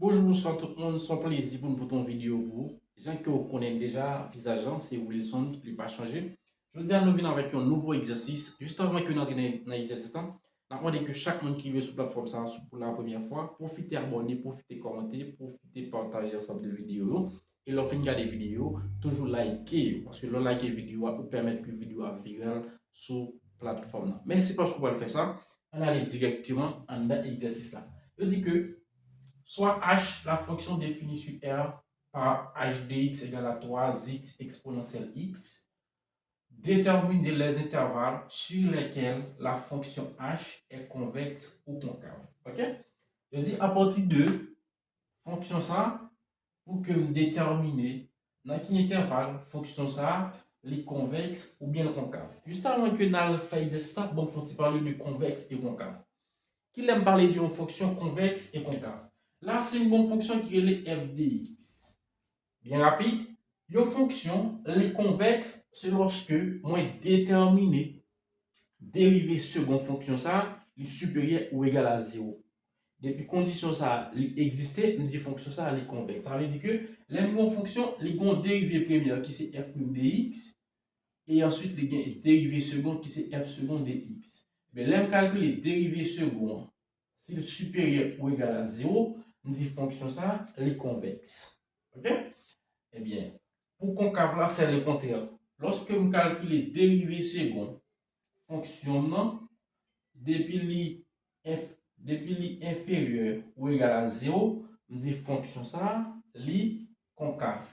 Bonjour, bonsoir tout le monde, c'est un plaisir pour nous ton vidéo pour les gens que vous connaissez déjà, visage, c'est Wilson, il n'est pas changé. Je veux dire, nous venons avec un nouveau exercice. Juste avant que nous entrions dans l'exercice, nous demandons que chaque monde qui veut sur la plateforme ça, pour la première fois, profitez abonner, profitez commenter, profitez partager ensemble de vidéos. Et leur fin de regarder vidéo, toujours liker, parce que le liker vidéo vous permet que la vidéo soit virale sur la plateforme. Mais c'est parce qu'on va faire ça, on va aller directement dans l'exercice là. Je dis que soit h, la fonction définie sur R par h de x égale à 3x exponentielle x, détermine les intervalles sur lesquels la fonction h est convexe ou concave. Ok? Je dis à partir de fonction ça, pour que me déterminer dans quel intervalle fonction ça, les convexes ou bien concave. Juste avant que nous fassions ça, bon, faut-il parler de convexe et concave. Qui aime parler d'une fonction convexe et concave. Là, c'est une bonne fonction qui est le f de x. Bien rapide. Une fonction, les convexes, c'est lorsque moi déterminer dérivée seconde fonction ça, est supérieur ou égal à 0. Depuis condition ça existait, nous dit fonction ça est convexe. Ça veut dire que les fonctions, les dérivée première qui c'est f' de x et ensuite les dérivée seconde qui c'est f seconde de x. Mais là, calculer dérivée seconde si le supérieur ou égal à 0, nous dit fonction ça, est convexe. Ok? Eh bien, pour concave là, c'est le contraire. Lorsque vous calculez dérivée seconde, fonction non, depuis l'inférieur ou égal à 0, nous dit fonction ça, est concave.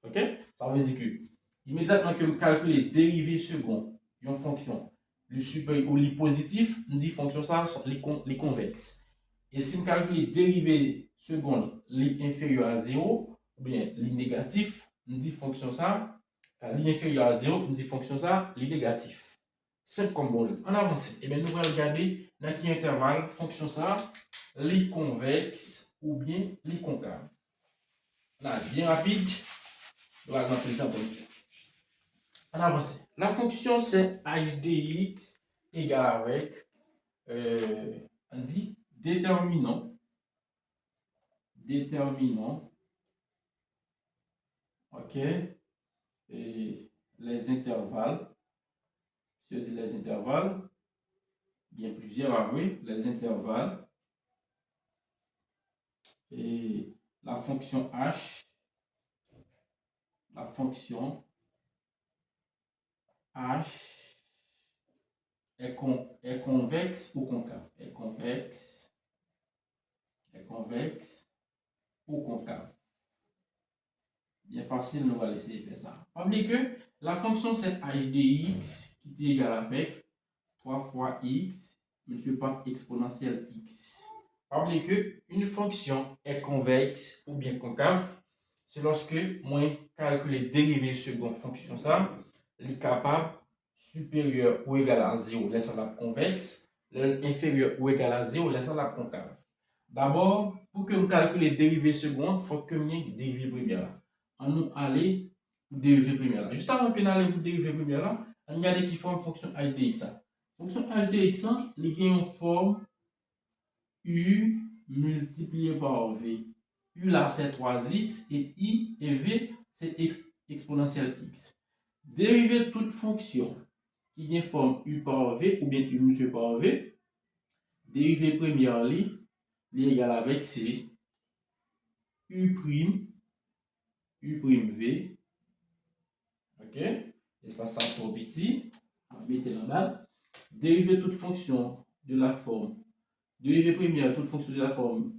Ok? Ça veut dire que, immédiatement que vous calculez dérivée seconde, une fonction, le supérieur ou le positif, nous dit fonction ça, les convexes. Et si vous calculez dérivée seconde, l'inférieur à 0, ou bien les négatif, nous dit fonction ça, l'inférieur à 0, nous dit fonction ça, les négatif. C'est comme bonjour. En avance, et bien nous allons regarder dans quel intervalle fonction ça, les convexes ou bien les concaves. Là, bien rapide, on va mettre le temps pour le faire. En avance. La fonction c'est h de x égale avec, on dit, déterminant, ok, et les intervalles, si on dit les intervalles, bien plusieurs à voir, les intervalles, et la fonction h, est convexe ou concave, est convexe ou concave. Bien facile, nous allons essayer de faire ça. Oubliez que la fonction c'est h de x qui est égal avec 3 fois x multiplié par exponentielle x. Oubliez que une fonction est convexe ou bien concave, c'est lorsque moi calculer dérivée seconde fonction ça, est capable supérieur ou égal à 0, laisse la convexe, inférieur ou égal à 0, laisse la concave. D'abord, pour que vous calculez dérivée seconde, il faut que vous ayez dérivée première. On nous aller pour dérivée première. Juste avant que nous allions pour dérivée première là, on regarde qui forme fonction h de x. Fonction h de x, il y a une forme u multiplié par v. U là c'est 3x et i et v c'est exponentielle x. Dériver toute fonction qui a une forme u par v ou bien u multiplié par v, dérivée première est égale avec c u prime v, ok, espace ça trop petit, on va mettre la date, dériver toute fonction de la forme, dérivée première toute fonction de la forme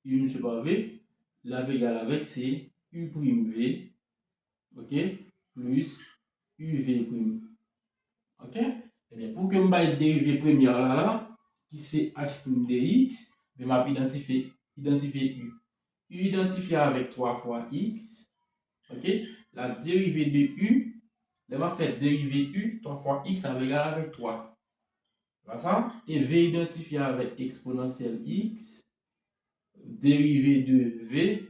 u multiplié par v, la v égale avec c u prime v, ok, plus uv prime, ok. Et bien pour que je baille dérivée première là, qui c'est h prime de x, je vais identifier u. U identifié avec 3 fois x, ok, la dérivée de u, je vais faire dérivée u, 3 fois x, ça va égal avec 3. Voilà ça. Et v identifié avec exponentielle x, dérivée de v,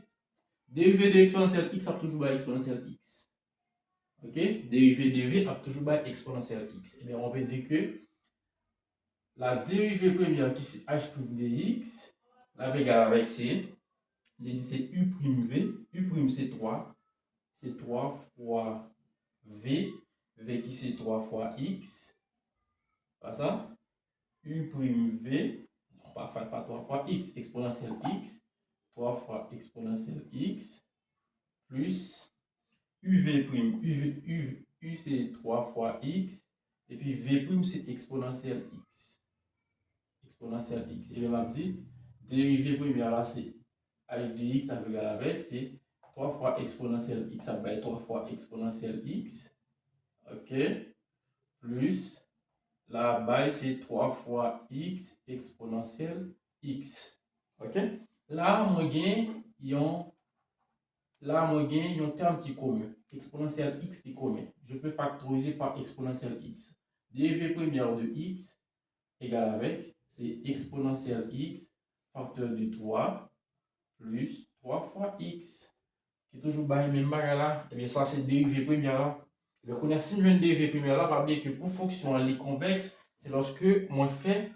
dérivée de exponentielle x a toujours par exponentielle x. Ok, dérivée de v a toujours par exponentielle x. Et bien on peut dire que la dérivée première qui c'est h prime de x, la va égal avec c, c'est U prime V. U prime c'est 3. C'est 3 fois V. V qui c'est 3 fois X. Pas ça? U prime V. Non, pas 3 fois X. Exponentielle X. 3 fois exponentielle X. Plus UV prime. U c'est 3 fois X. Et puis V prime c'est exponentielle X. Exponentielle X. Et je m'a dit, dérivée première là, c'est h de x ça veut égal avec, c'est 3 fois exponentielle x, ça va être 3 fois exponentielle x, ok, plus la base c'est 3 fois x exponentielle x, ok. Là, moi gagne un terme qui est commun, exponentielle x qui est commun. Je peux factoriser par exponentielle x. Dérivée première de x égale avec, c'est exponentielle x facteur de 3 plus 3 fois x, qui est toujours le même bagage là, et bien ça c'est dérivée première là. Et bien, on a si je viens de dérivée première là, pas oublier que pour fonction les convexe, c'est lorsque on fait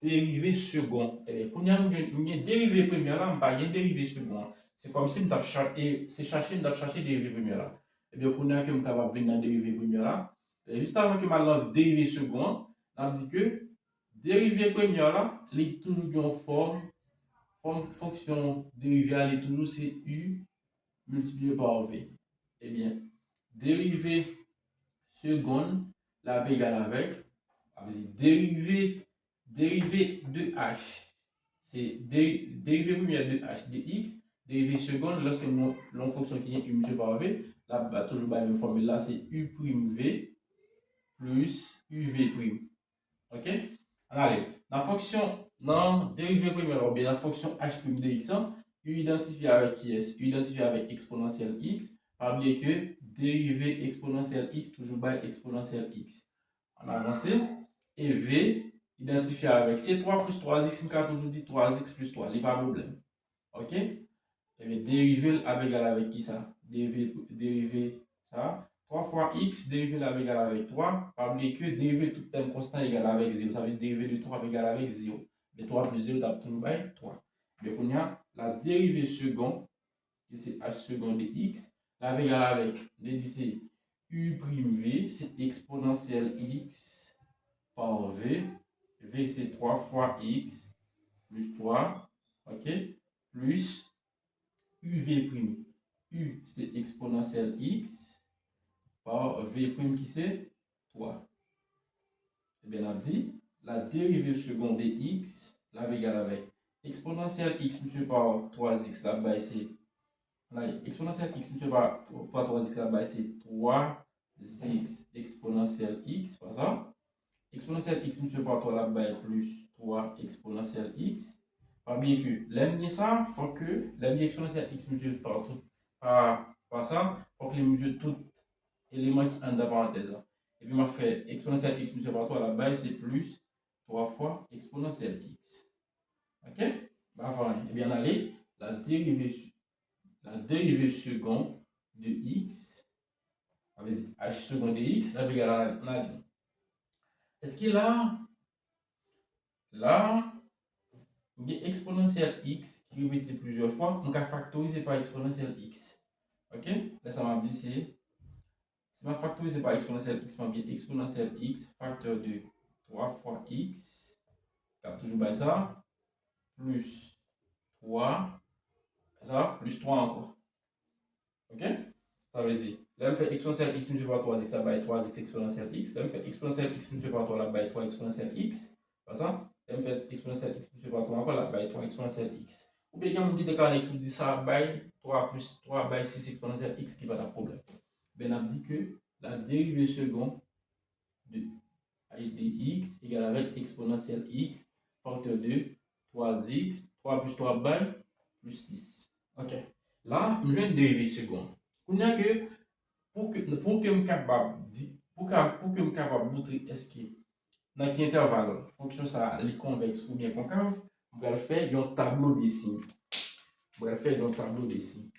dérivée seconde. Et bien, quand on a une dérivée première là, on pas une dérivée seconde. C'est comme si on a cherché dérivée première là. Et bien, on a que on capable de venir dans dérivée première là. Et juste avant que ma langue dérivée seconde, on a dit que dérivée première là, elle est toujours en forme fonction dérivée est toujours c'est U multiplié par V. Eh bien, dérivée seconde, la V égale avec, dérivée de H. C'est dérivée première de H de X, dérivée seconde, lorsque l'on fonction qui est U multiplié par V, là, bah, toujours la même formule là, c'est U prime V plus UV prime. Ok? Allez, la fonction, non, dérivée première, ou bien la fonction h' de x, u identifié avec qui est? U identifié avec exponentielle x. Pas oublier que dérivée exponentielle x toujours by exponentielle x. On avance. Et v identifié avec c3 plus 3x, on a toujours dit 3x plus 3, il n'y a pas de problème. Ok? Et bien, dérivée égal avec qui ça? Dérivée ça. 3 fois x, dérivé la égal avec 3. Pas oublier que dérivé tout terme constant égal avec 0. Ça veut dire dérivé de 3 égal avec 0. Mais 3 plus 0, d'abord toujours 3. Donc on a la dérivée seconde, qui c'est h second de x, la égal avec, c'est u prime v, c'est exponentielle x par v. V c'est 3 fois x plus 3, ok, plus uv prime. U c'est exponentielle x par v prime qui c'est 3. Et bien, on a dit la dérivée seconde de x, la v égale avec exponentielle x multiplié par 3x, là-bas c'est exponentielle x multiplié par 3x, là-bas c'est 3x exponentielle x, pas ça? Exponentielle x multiplié par 3 là-bas plus 3 exponentielle x. Pas bien que l'aime ça, il faut que l'aime exponentielle x multiplié par tout, par ça, il faut que les mesures tout élément qui entre dans parenthèse. Et puis, on fait exponentielle x multiplié par 3 à la base, c'est plus 3 fois exponentielle x. Ok? Enfin, et bien, allez, la dérivée seconde de x, avec h seconde de x, la égal à est-ce que là, il y a exponentielle x qui répète plusieurs fois, on va factoriser par exponentielle x. Ok? Là, ça m'a dit c'est ma factorisé par exponentielle x, bien exponentielle x, facteur de 3 fois x, cap toujours by ça, plus 3, ça, plus 3 encore. Ok? Ça veut dire, là, on fait exponentielle x multiplié par 3x, ça va être 3x exponentielle x. Là, on fait exponentielle x multiplié par 3, là, va être 3 exponentielle x. Pas ça? Là, on fait exponentielle x multiplié par 3 encore, là, va être 3 exponentielle x. Ou bien, quand on dit que tout dit ça, by 3 plus 3 by 6 exponentielle x qui va dar problème. Ben, on a dit que la dérivée seconde de h de x égale avec exponentielle x facteur de 3x, 3 plus 3 by plus 6. Ok. Là, je viens de dériver seconde. On a que pour que je sois capable de montrer est-ce que dans quel intervalle fonction ça est convexe ou bien concave, on va faire un tableau de signes. On va faire un tableau de signes.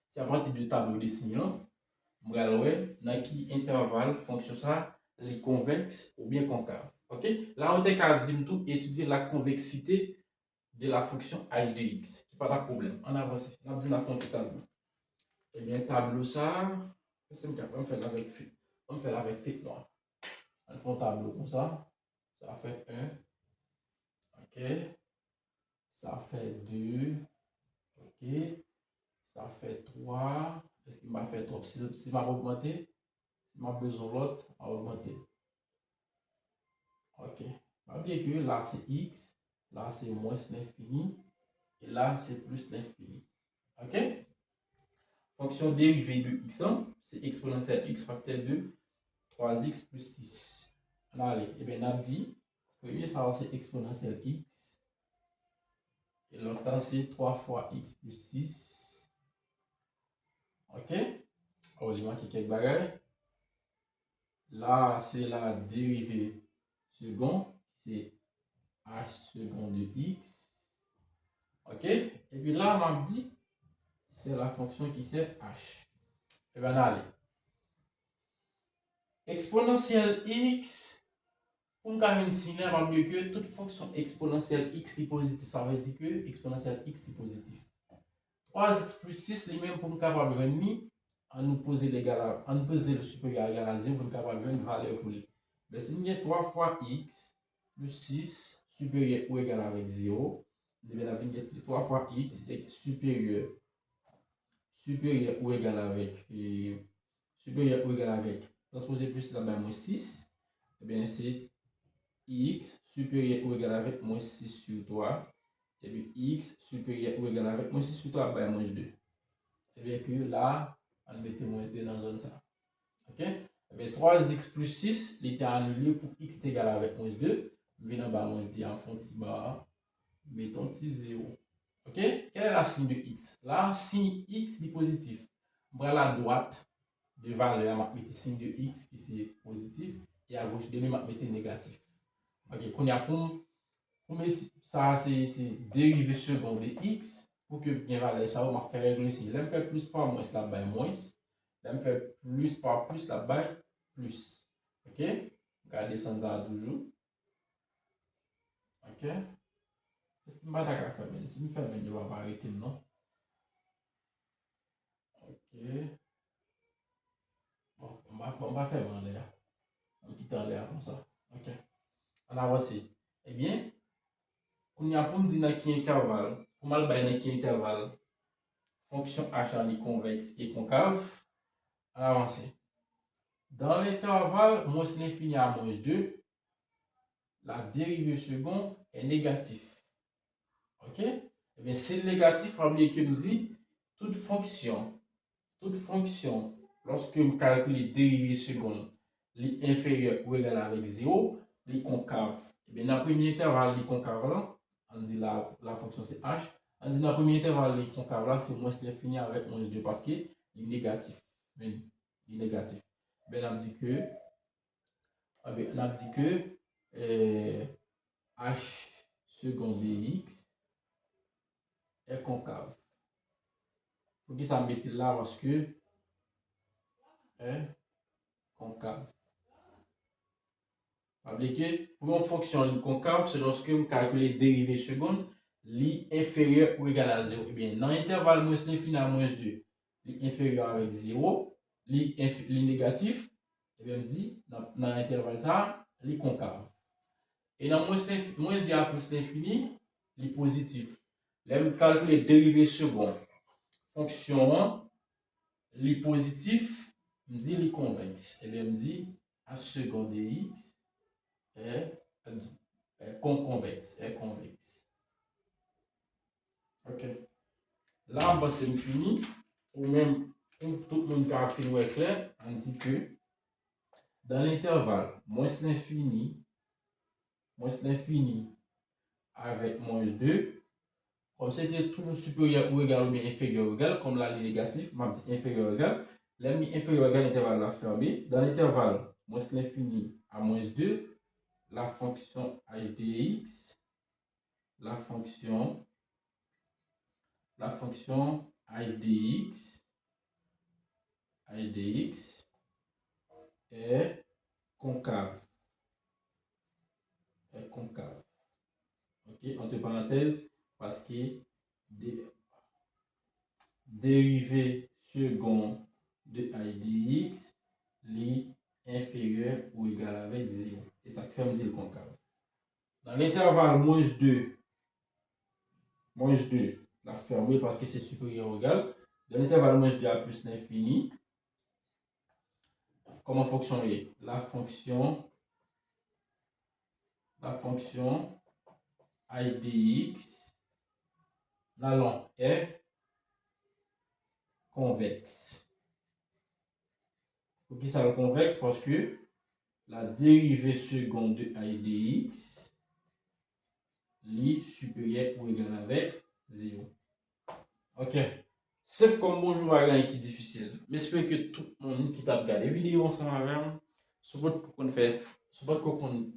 C'est à partir du tableau de signes, on va voir dans quel intervalle fonction ça est convexe ou bien concave. Ok? Là, on a dit tout étudier la convexité de la fonction h de x. Pas de problème. On avance. On a dit un petit tableau. Eh bien, tableau ça, on fait avec feuille noire. On fait un tableau comme ça. Ça fait 1. OK. Ça fait 2. OK. Ça fait 3. Est-ce qu'il m'a fait trop? Si m'a augmenté, si m'a besoin l'autre, m'a augmenté. OK. Oubliez que là c'est x, là c'est moins l'infini, et là c'est plus l'infini. OK? Fonction dérivée de x1, c'est exponentielle x facteur de 3x plus 6. Allez, et bien on a dit, premier ça c'est exponentielle x, et l'autre c'est 3 fois x plus 6. OK? On va marquer quelques bagages. Là c'est la dérivée seconde, c'est h second de x. OK? Et puis là, on m'a dit, c'est la fonction qui c'est h. Et bien, allez. Exponentielle x, pour nous faire une signe, on va dire que toute fonction exponentielle x qui est positive, ça veut dire que exponentielle x est positive. 3x plus 6, les mêmes pour nous capable de venir, on nous poser l'égal, on nous poser le supérieur égal à 0 pour nous capable de une valeur pour lui. Mais si nous avons 3 fois x plus 6 supérieur ou égal avec 0, nous avons 3 fois x est supérieur ou égal avec transposer plus ça moins 6, et bien c'est x supérieur ou égal avec moins 6 sur 3, et puis x supérieur ou égal avec moins 6 sur 3 ben moins 2. Et bien que là, on met moins 2 dans la zone ça. OK? Et bien 3x plus 6, il était annulé pour x égal avec moins 2. Venons bas moins 2 en fond petit bar, mettons petit 0. OK? Quelle est la signe de x? Là, signe x est positif. On la droite de valeur, on va mettre signe de x qui c'est positif, et à gauche de lui, on va mettre négatif. OK? Qu'on y a pour mettre ça, c'est dérivée seconde de x, pour que bien valeur ça, on va faire régler ici. Là, on fait plus par moins, là-bas, moins. Là, on fait plus par plus, là-bas, plus. OK? On va descendre ça toujours. OK? Est-ce que je vais faire? Si je fais, je ne vais pas arrêter, non? OK. Bon, on va faire en l'air. On quitte en l'air comme ça. OK. On avance. Eh bien, pour nous dire qui intervalle, pour mal bailler qui intervalle, fonction h en convexe et concave, on avance. Dans l'intervalle, moins l'infini à moins 2, la dérivée seconde est négative. OK? Eh bien, c'est négatif, on oublier que nous dit toute fonction, lorsque vous calculez dérivée seconde, l'inférieur ou égal avec 0, les concave. Eh bien, dans le premier intervalle, les concave là, on dit la fonction c'est h. On dit dans le premier intervalle, les concave là, c'est moins l'infini avec moins 2 parce que est négatif. Il est négatif. Ben, on dit que, h second de x est concave. Pour qui ça me mette là parce que est concave. Rappelez que pour une fonction concave, c'est lorsque vous calculez dérivée seconde, li inférieur ou égal à 0. Eh bien, dans l'intervalle moins l'infini à moins 2, li inférieur avec 0, li négatif, eh bien, on dit, dans l'intervalle ça, li concave. Et dans moins 2 à plus l'infini, li positif. Là, vous calculez dérivée seconde. Fonction, li positif, on dit li convexe. Et bien, on dit, h second de x est convexe. OK. Là, on c'est fini. Ou même, pour tout le monde qui a fait clair, on dit que dans l'intervalle, moins l'infini avec moins 2, comme c'était toujours supérieur ou égal ou bien inférieur ou égal, comme là, les négatifs, on dit inférieur ou égal. Là, inférieur ou égal, l'intervalle la fermé. Dans l'intervalle, moins l'infini à moins 2, la fonction h de x, la fonction h de x est concave. OK, entre parenthèses, parce que dérivée seconde de h de x est inférieur ou égal avec 0. Et ça fait me dire le concave. Dans l'intervalle moins 2, la fermer parce que c'est supérieur ou égal. Dans l'intervalle moins 2 à plus l'infini, comment fonctionner? La fonction h de x, l'allant est convexe. Pour qui ça le convexe? Parce que la dérivée seconde de h de x est supérieure ou égale avec 0. Ok. C'est comme bonjour à rien qui est difficile. Mais j'espère que tout le monde qui t'a regardé la vidéo ensemble avec moi, soit qu'on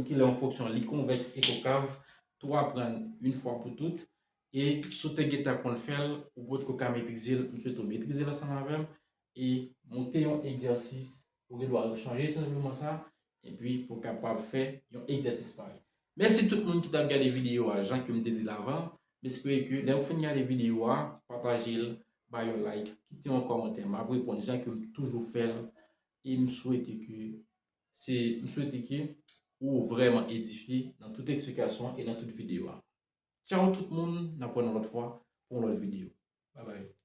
qu'il est en fonction li convexe et concave, tout apprendre une fois pour toutes. Et sauter guetta qu'on le fait, ou votre qu'on maîtriser, nous souhaitons maîtriser ensemble avec moi. Et monter un exercice pour qu'il doit changer simplement ça. Et puis pour capable faire un exercice pareil. Merci tout le monde qui t'a regardé la vidéo, Jean, que me dit l'avant. J'espère que dès que vous finissez la vidéo, partagez-le, baillez un like, quittez un commentaire. Je vais répondre aux gens que je toujours faire et je souhaite que vous vraiment édifié dans toute explication et dans toute vidéo. Ciao tout le monde, on se revoit pour une autre vidéo. Bye bye.